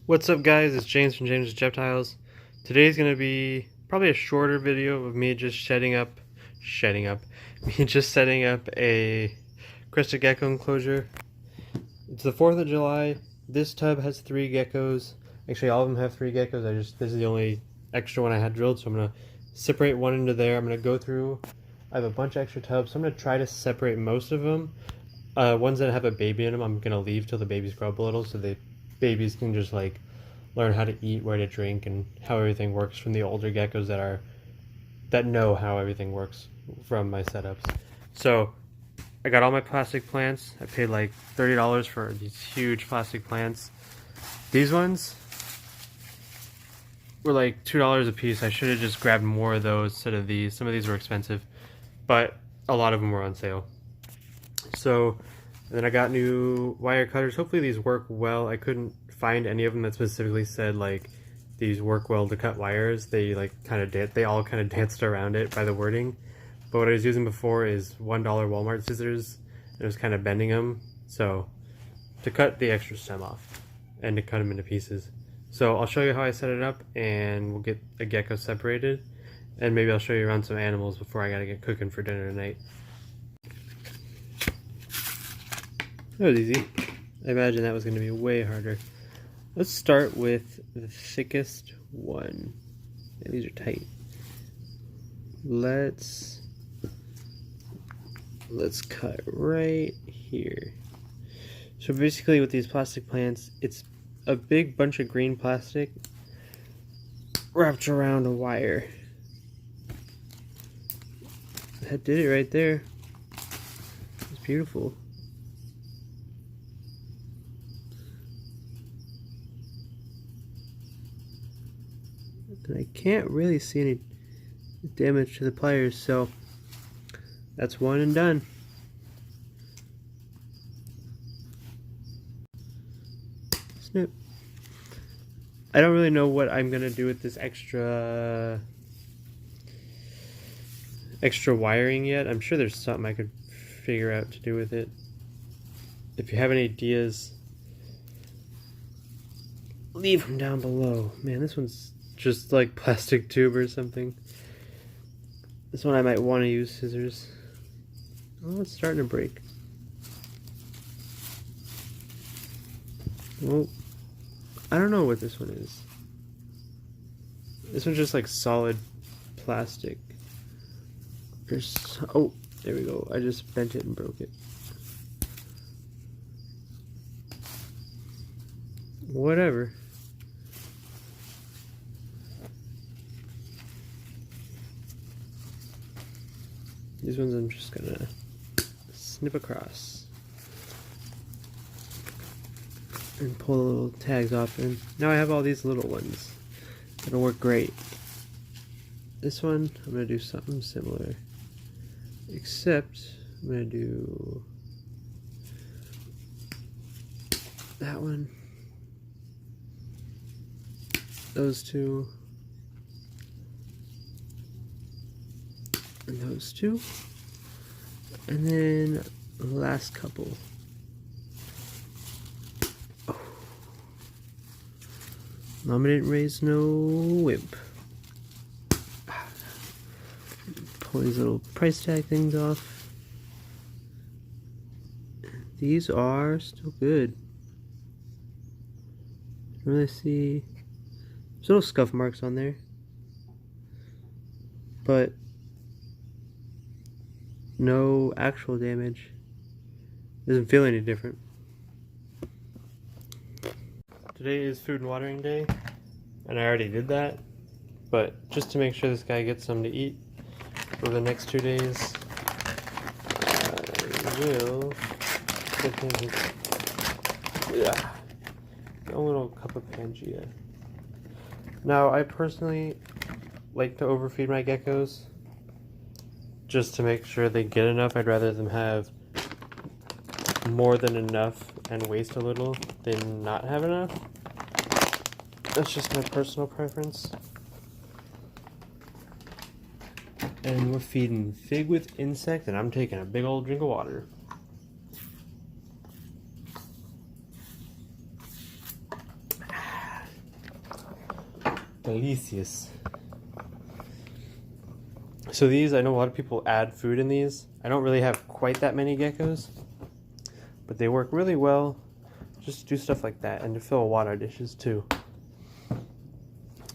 What's up, guys? It's James from James' Reptiles. Today's gonna be probably a shorter video of me just setting up a crested gecko enclosure. It's the 4th of July. This tub has 3 geckos. Actually, all of them have 3 geckos. This is the only extra one I had drilled, so I'm gonna separate one into there. I'm gonna go through. I have a bunch of extra tubs, so I'm gonna try to separate most of them. Ones that have a baby in them, I'm gonna leave till the babies grow up a little, so the babies can just like learn how to eat, where to drink, and how everything works from the older geckos that know how everything works from my setups. So I got all my plastic plants. I paid like $30 for these huge plastic plants. These ones were like $2 a piece. I should have just grabbed more of those instead of these. Some of these were expensive, but a lot of them were on sale. So then I got new wire cutters. Hopefully these work well. I couldn't find any of them that specifically said like these work well to cut wires. They like they all kind of danced around it by the wording. But what I was using before is $1 Walmart scissors, and it was kind of bending them. So to cut the extra stem off and to cut them into pieces. So I'll show you how I set it up, and we'll get a gecko separated, and maybe I'll show you around some animals before I gotta get cooking for dinner tonight. That was easy. I imagine that was going to be way harder. Let's start with the thickest one. Yeah, these are tight. Let's cut right here. So basically with these plastic plants, it's a big bunch of green plastic wrapped around a wire. That did it right there. It's beautiful. And I can't really see any damage to the pliers, so that's one and done. Snip. I don't really know what I'm gonna do with this extra wiring yet. I'm sure there's something I could figure out to do with it. If you have any ideas, leave them down below. Man, this one's just like plastic tube or something. This one I might want to use scissors. Oh, it's starting to break. Well, I don't know what this one is. This one's just like solid plastic. Oh, there we go. I just bent it and broke it. Whatever. These ones I'm just gonna snip across and pull the little tags off, and now I have all these little ones. It'll work great. This one I'm gonna do something similar, except I'm gonna do that one, those two, and those two, and then the last couple. Oh. Mama didn't raise no wimp. Pull these little price tag things off. These are still good. You can really see there's little scuff marks on there, but no actual damage. Doesn't feel any different. Today is food and watering day, and I already did that, but just to make sure this guy gets something to eat for the next 2 days, I will give him a little cup of Pangea. Now, I personally like to overfeed my geckos just to make sure they get enough. I'd rather them have more than enough and waste a little than not have enough. That's just my personal preference. And we're feeding Fig with insect, and I'm taking a big old drink of water. delicious. So these, I know a lot of people add food in these. I don't really have quite that many geckos, but they work really well just to do stuff like that and to fill water dishes too.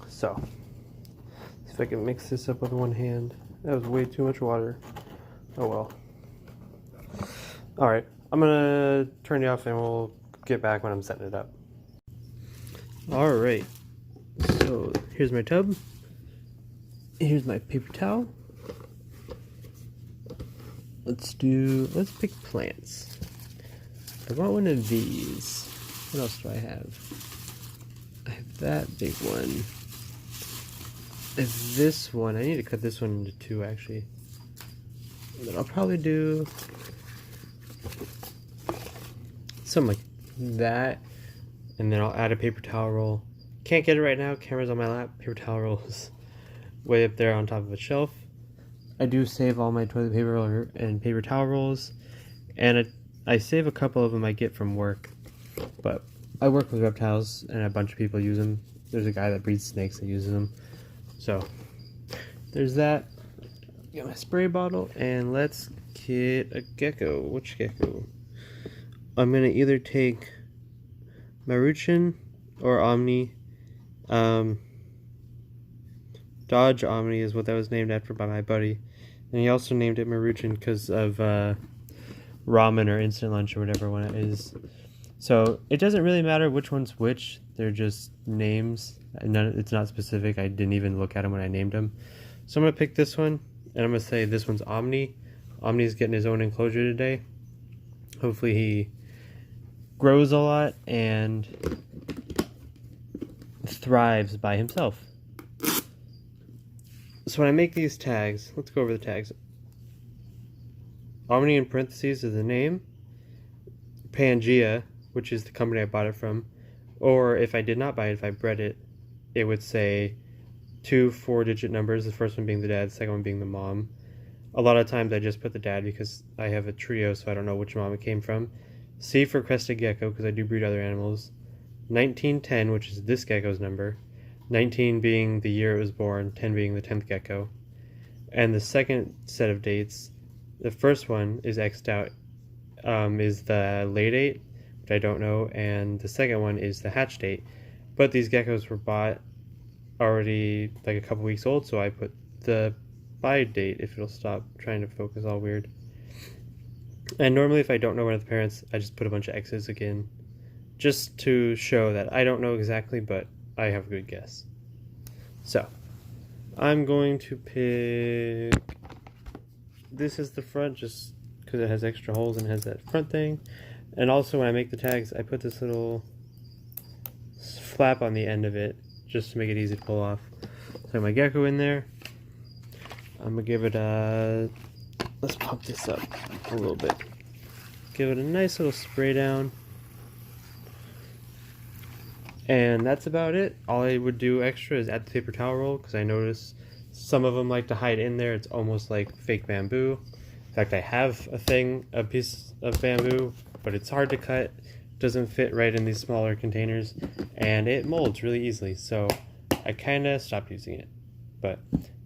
So, see if I can mix this up with one hand. That was way too much water. Oh well. Alright, I'm gonna turn it off and we'll get back when I'm setting it up. Alright, so here's my tub. Here's my paper towel. Let's pick plants. I want one of these. What else do I have? I have that big one. I have this one. I need to cut this one into two actually. And then I'll probably do something like that. And then I'll add a paper towel roll. Can't get it right now. Camera's on my lap. Paper towel rolls way up there on top of a shelf. I do save all my toilet paper and paper towel rolls, and I save a couple of them I get from work, but I work with reptiles and a bunch of people use them. There's a guy that breeds snakes that uses them. So there's that. Got my spray bottle, and let's get a gecko. Which gecko? I'm gonna either take Maruchan or Omni. Dodge Omni is what that was named after by my buddy, and he also named it Maruchan because of ramen or instant lunch or whatever one it is. So it doesn't really matter which one's which, they're just names. It's not specific. I didn't even look at them when I named them. So I'm gonna pick this one, and I'm gonna say this one's Omni. Omni's getting his own enclosure today. Hopefully he grows a lot and thrives by himself. So when I make these tags, let's go over the tags. Omni in parentheses is the name. Pangea, which is the company I bought it from. Or if I did not buy it, if I bred it, it would say 2 4-digit numbers, the first one being the dad, the second one being the mom. A lot of times I just put the dad because I have a trio, so I don't know which mom it came from. C for crested gecko, because I do breed other animals. 1910, which is this gecko's number. 19 being the year it was born, 10 being the 10th gecko. And the second set of dates, the first one is X'd out, is the lay date, which I don't know, and the second one is the hatch date. But these geckos were bought already like a couple weeks old, so I put the buy date, if it'll stop trying to focus all weird. And normally if I don't know one of the parents, I just put a bunch of X's again, just to show that I don't know exactly, but I have a good guess. So, I'm going to pick this as the front just because it has extra holes and has that front thing. And also when I make the tags, I put this little flap on the end of it just to make it easy to pull off. So I have my gecko in there. I'm going to give it a... Let's pump this up a little bit. Give it a nice little spray down. And that's about it. All I would do extra is add the paper towel roll, because I notice some of them like to hide in there. It's almost like fake bamboo. In fact, I have a piece of bamboo, but it's hard to cut. It doesn't fit right in these smaller containers, and it molds really easily. So I kind of stopped using it. But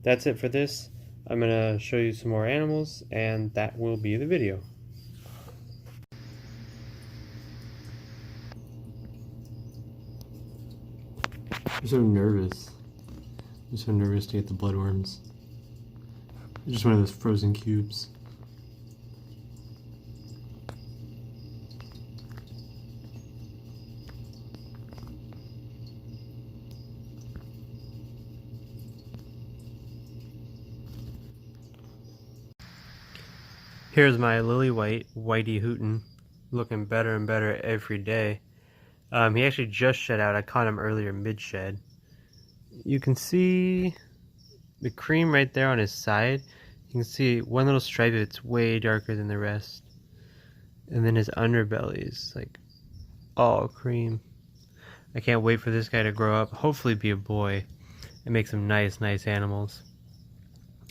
that's it for this. I'm going to show you some more animals, and that will be the video. I'm so nervous. I'm so nervous to get the bloodworms. It's just one of those frozen cubes. Here's my lily white, Whitey Hootin', looking better and better every day. He actually just shed out. I caught him earlier mid-shed. You can see the cream right there on his side. You can see one little stripe that's way darker than the rest. And then his underbelly is like all cream. I can't wait for this guy to grow up, hopefully be a boy, and make some nice animals.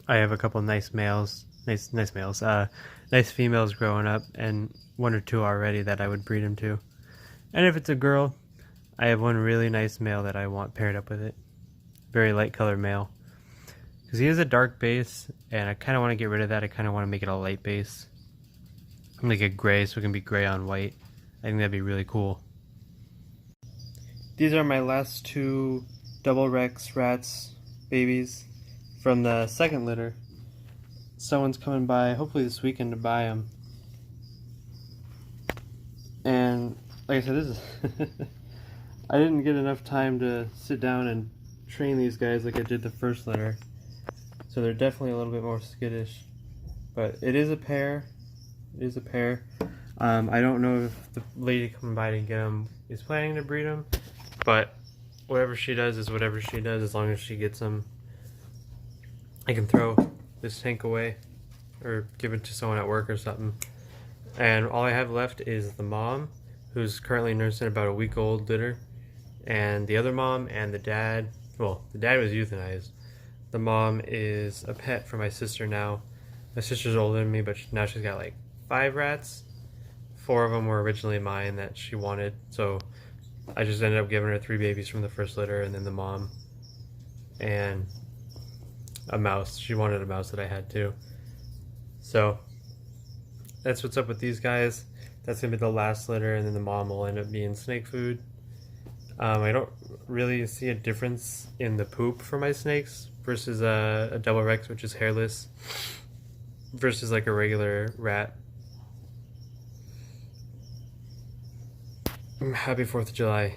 I have a couple nice males, nice females growing up, and 1 or 2 already that I would breed him to. And if it's a girl, I have one really nice male that I want paired up with it. very light colored male. Because he is a dark base, and I kind of want to get rid of that. I kind of want to make it a light base. Like a gray, so it can be gray on white. I think that'd be really cool. These are my last two double Rex rats babies from the second litter. Someone's coming by, hopefully this weekend, to buy them. And like I said, this is I didn't get enough time to sit down and train these guys like I did the first litter. So they're definitely a little bit more skittish. But it is a pair. It is a pair. I don't know if the lady coming by to get them is planning to breed them. But whatever she does is whatever she does, as long as she gets them. I can throw this tank away or give it to someone at work or something. And all I have left is the mom, who's currently nursing about a week-old litter, and the other mom and the dad. Well, the dad was euthanized. The mom is a pet for my sister now. My sister's older than me, but now she's got like 5 rats. 4 of them were originally mine that she wanted, so I just ended up giving her 3 babies from the first litter, and then the mom and a mouse. She wanted a mouse that I had too. So that's what's up with these guys. That's gonna be the last litter, and then the mom will end up being snake food. I don't really see a difference in the poop for my snakes versus a double Rex, which is hairless, versus like a regular rat. Happy 4th of July.